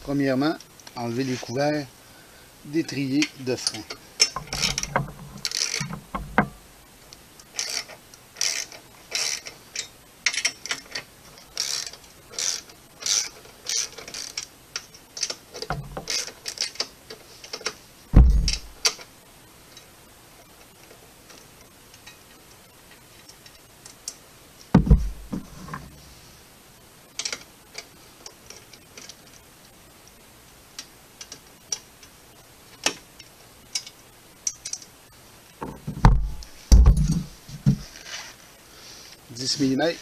Premièrement, enlever les couverts d'étrier de frein. Mm.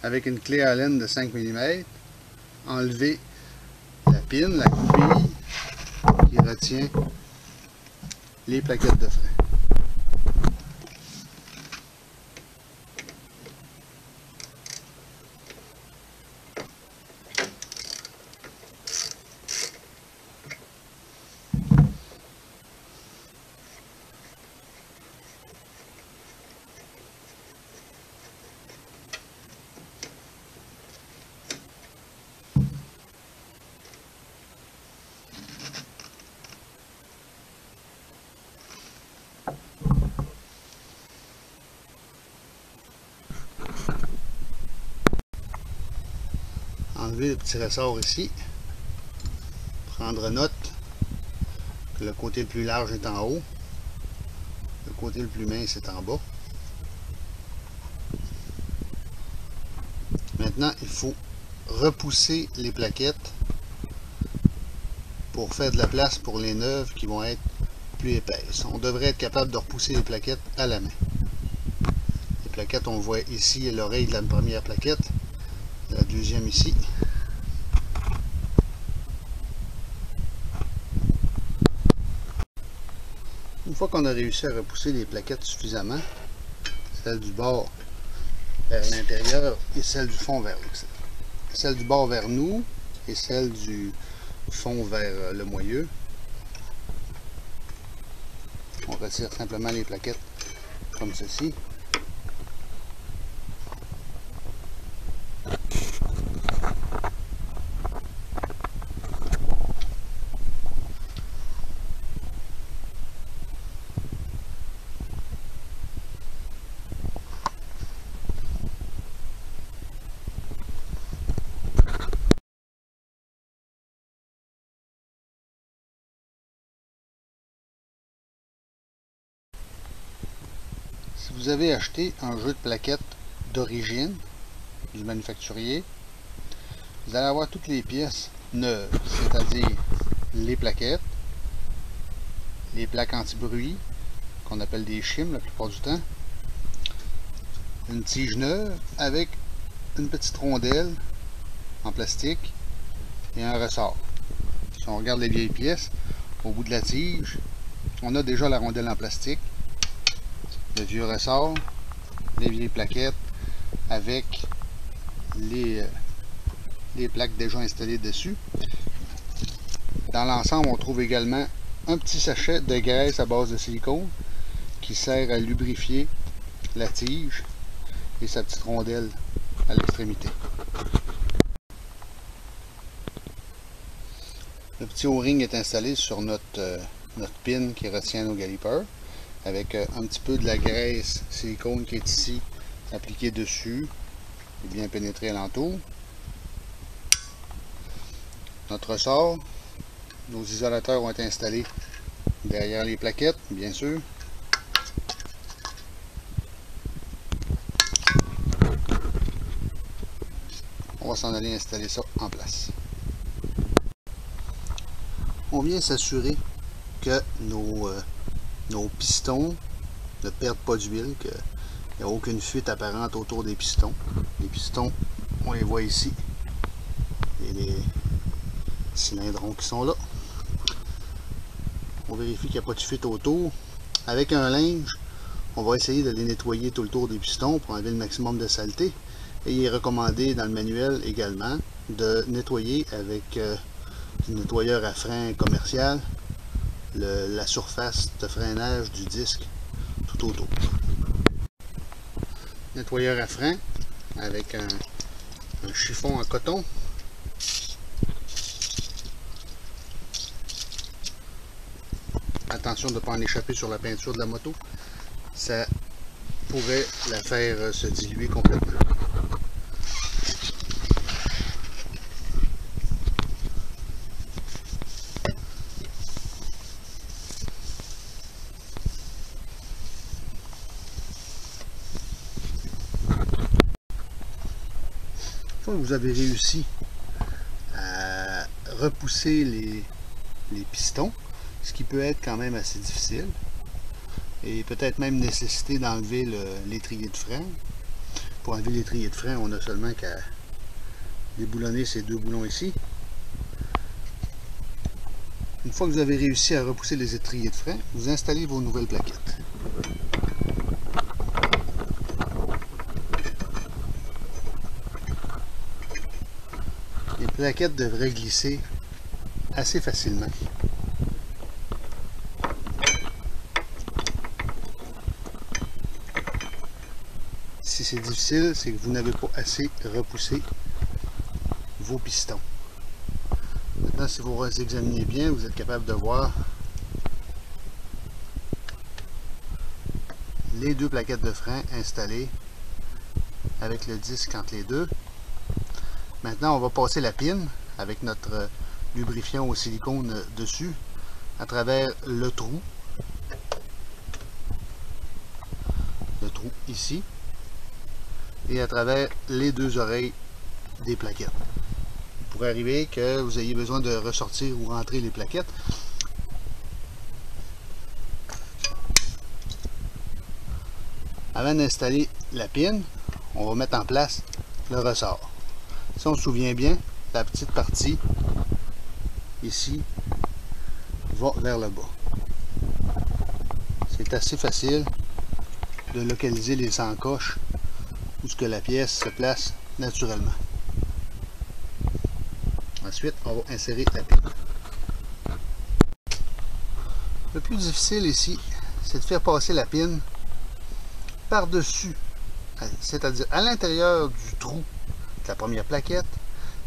Avec une clé Allen de 5 mm, enlever la pine, la coupille qui retient les plaquettes de frein. Enlever le petit ressort ici, prendre note que le côté le plus large est en haut, le côté le plus mince est en bas. Maintenant, il faut repousser les plaquettes pour faire de la place pour les neuves qui vont être plus épaisses. On devrait être capable de repousser les plaquettes à la main. Les plaquettes, on voit ici l'oreille de la première plaquette, la deuxième ici. Une fois qu'on a réussi à repousser les plaquettes suffisamment, celle du bord vers l'intérieur et celle du fond vers l'extérieur. Celle du bord vers nous et celle du fond vers le moyeu. On retire simplement les plaquettes comme ceci. Si vous avez acheté un jeu de plaquettes d'origine du manufacturier, vous allez avoir toutes les pièces neuves, c'est-à-dire les plaquettes, les plaques anti-bruit, qu'on appelle des shims la plupart du temps, une tige neuve avec une petite rondelle en plastique et un ressort. Si on regarde les vieilles pièces, au bout de la tige, on a déjà la rondelle en plastique, le vieux ressort, les vieilles plaquettes avec les plaques déjà installées dessus. Dans l'ensemble, on trouve également un petit sachet de graisse à base de silicone qui sert à lubrifier la tige et sa petite rondelle à l'extrémité. Le petit O-ring est installé sur notre pin qui retient nos galipeurs, avec un petit peu de la graisse silicone qui est ici appliquée dessus et bien pénétrée alentour. Notre ressort, nos isolateurs ont été installés derrière les plaquettes, bien sûr. On va s'en aller installer ça en place. On vient s'assurer que nos pistons ne perdent pas d'huile, qu'il n'y a aucune fuite apparente autour des pistons. Les pistons, on les voit ici. Et les cylindrons qui sont là. On vérifie qu'il n'y a pas de fuite autour. Avec un linge, on va essayer de les nettoyer tout le tour des pistons pour enlever le maximum de saleté. Et il est recommandé dans le manuel également de nettoyer avec du nettoyeur à frein commercial la surface de freinage du disque tout autour. Nettoyeur à frein avec un chiffon en coton. Attention de ne pas en échapper sur la peinture de la moto, ça pourrait la faire se diluer complètement. Une fois que vous avez réussi à repousser les pistons, ce qui peut être quand même assez difficile, et peut-être même nécessiter d'enlever l'étrier de frein. Pour enlever l'étrier de frein, on a seulement qu'à déboulonner ces deux boulons ici. Une fois que vous avez réussi à repousser les étriers de frein, vous installez vos nouvelles plaquettes. Les plaquettes devraient glisser assez facilement. Si c'est difficile, c'est que vous n'avez pas assez repoussé vos pistons. Maintenant, si vous examinez bien, vous êtes capable de voir les deux plaquettes de frein installées avec le disque entre les deux. Maintenant, on va passer la pine avec notre lubrifiant au silicone dessus à travers le trou ici et à travers les deux oreilles des plaquettes. Il pourrait arriver que vous ayez besoin de ressortir ou rentrer les plaquettes. Avant d'installer la pine, on va mettre en place le ressort. Si on se souvient bien, la petite partie ici va vers le bas. C'est assez facile de localiser les encoches où ce que la pièce se place naturellement. Ensuite, on va insérer la pine. Le plus difficile ici, c'est de faire passer la pine par-dessus, c'est-à-dire à l'intérieur du trou de la première plaquette,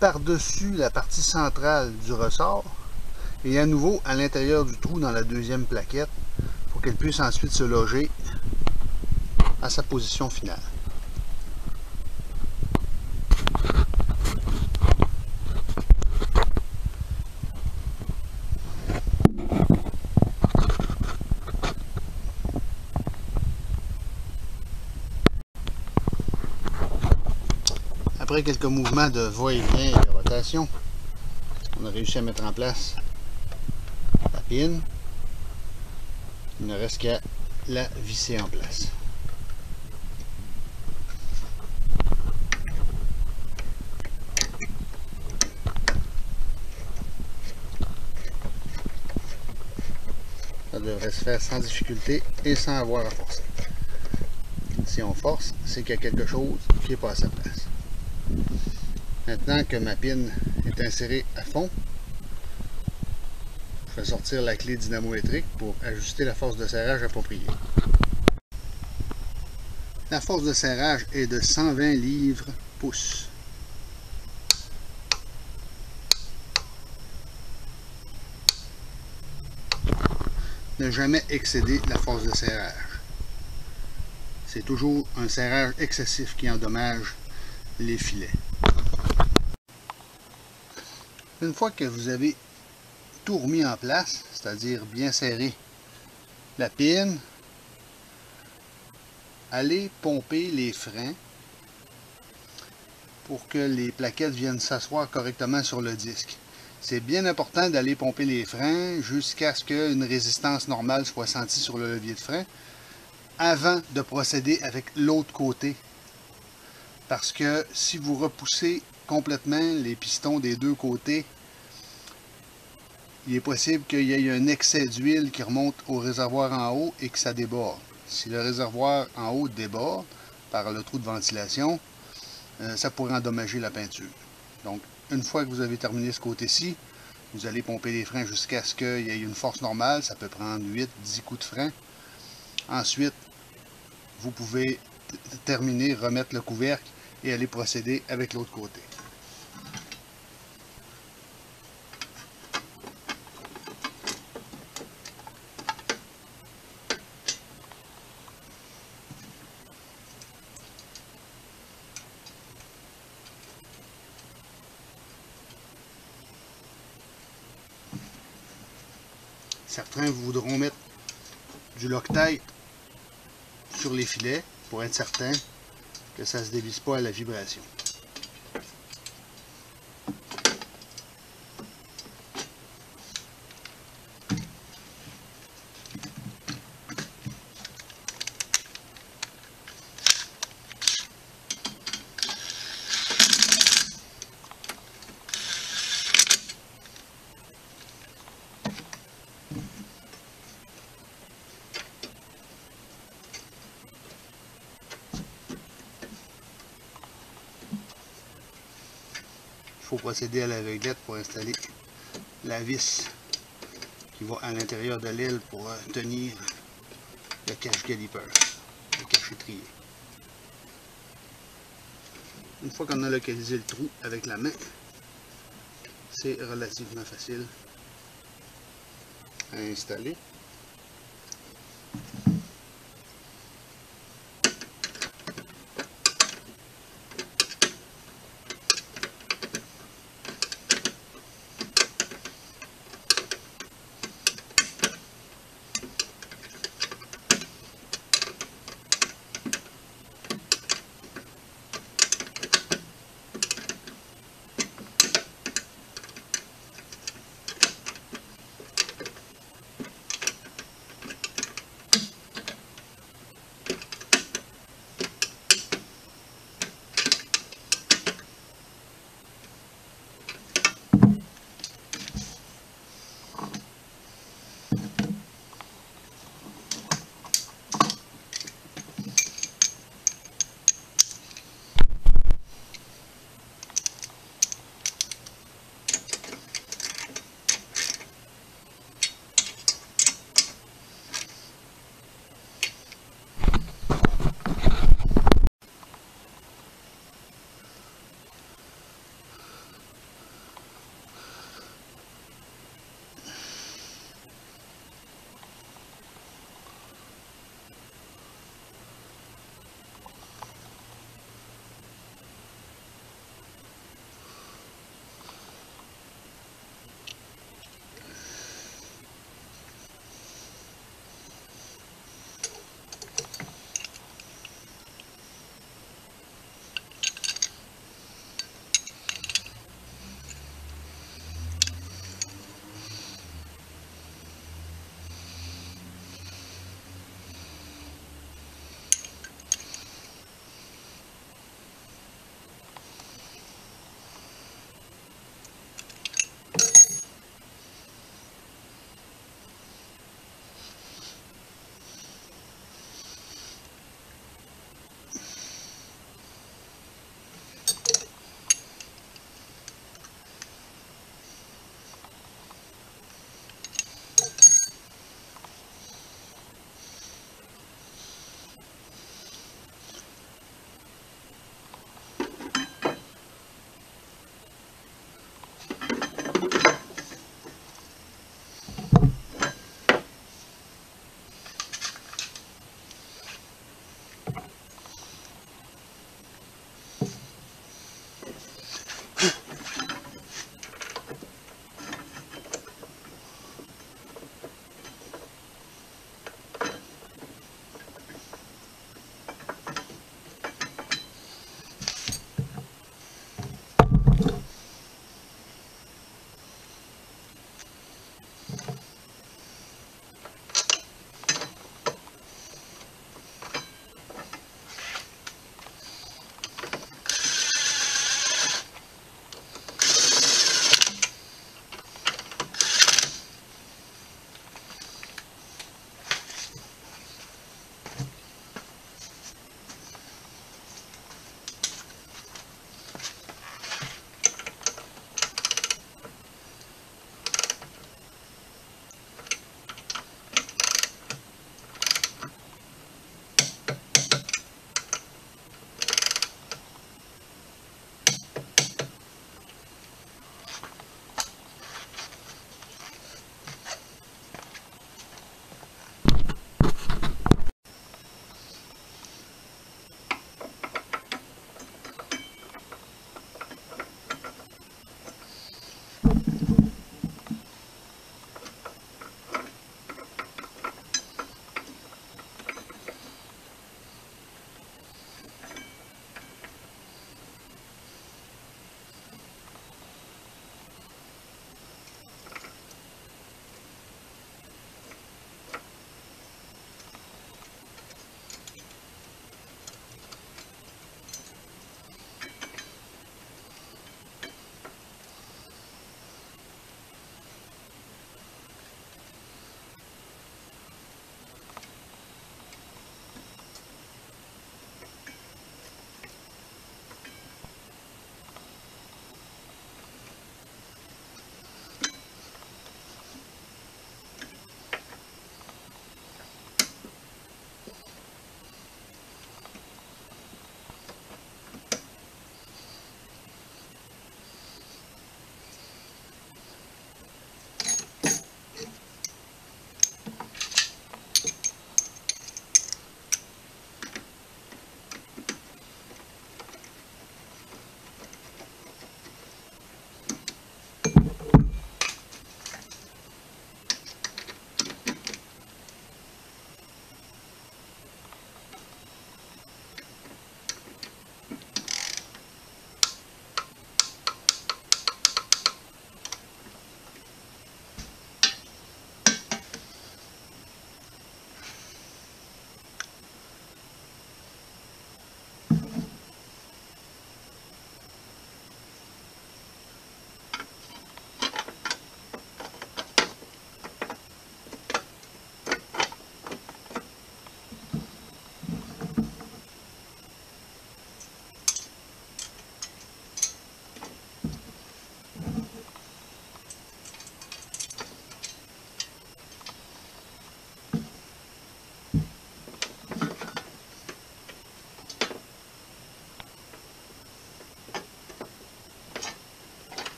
par-dessus la partie centrale du ressort et à nouveau à l'intérieur du trou dans la deuxième plaquette pour qu'elle puisse ensuite se loger à sa position finale. Après quelques mouvements de va-et-vient et de rotation, on a réussi à mettre en place la pine. Il ne reste qu'à la visser en place. Ça devrait se faire sans difficulté et sans avoir à forcer. Si on force, c'est qu'il y a quelque chose qui n'est pas à sa place. Maintenant que ma pine est insérée à fond, je vais sortir la clé dynamoélectrique pour ajuster la force de serrage appropriée. La force de serrage est de 120 livres-pouces. Ne jamais excéder la force de serrage. C'est toujours un serrage excessif qui endommage les filets. Une fois que vous avez tout remis en place, c'est-à-dire bien serré la pine, allez pomper les freins pour que les plaquettes viennent s'asseoir correctement sur le disque. C'est bien important d'aller pomper les freins jusqu'à ce qu'une résistance normale soit sentie sur le levier de frein avant de procéder avec l'autre côté. Parce que si vous repoussez complètement les pistons des deux côtés, il est possible qu'il y ait un excès d'huile qui remonte au réservoir en haut et que ça déborde. Si le réservoir en haut déborde par le trou de ventilation, ça pourrait endommager la peinture. Donc, une fois que vous avez terminé ce côté-ci, vous allez pomper les freins jusqu'à ce qu'il y ait une force normale. Ça peut prendre 8-10 coups de frein. Ensuite, vous pouvez terminer, remettre le couvercle et aller procéder avec l'autre côté. Certains voudront mettre du Loctite sur les filets pour être certain que ça ne se dévisse pas à la vibration. Il faut procéder à la réglette pour installer la vis qui va à l'intérieur de l'aile pour tenir le cache-caliper, le cache-étrier. Une fois qu'on a localisé le trou avec la main, c'est relativement facile à installer.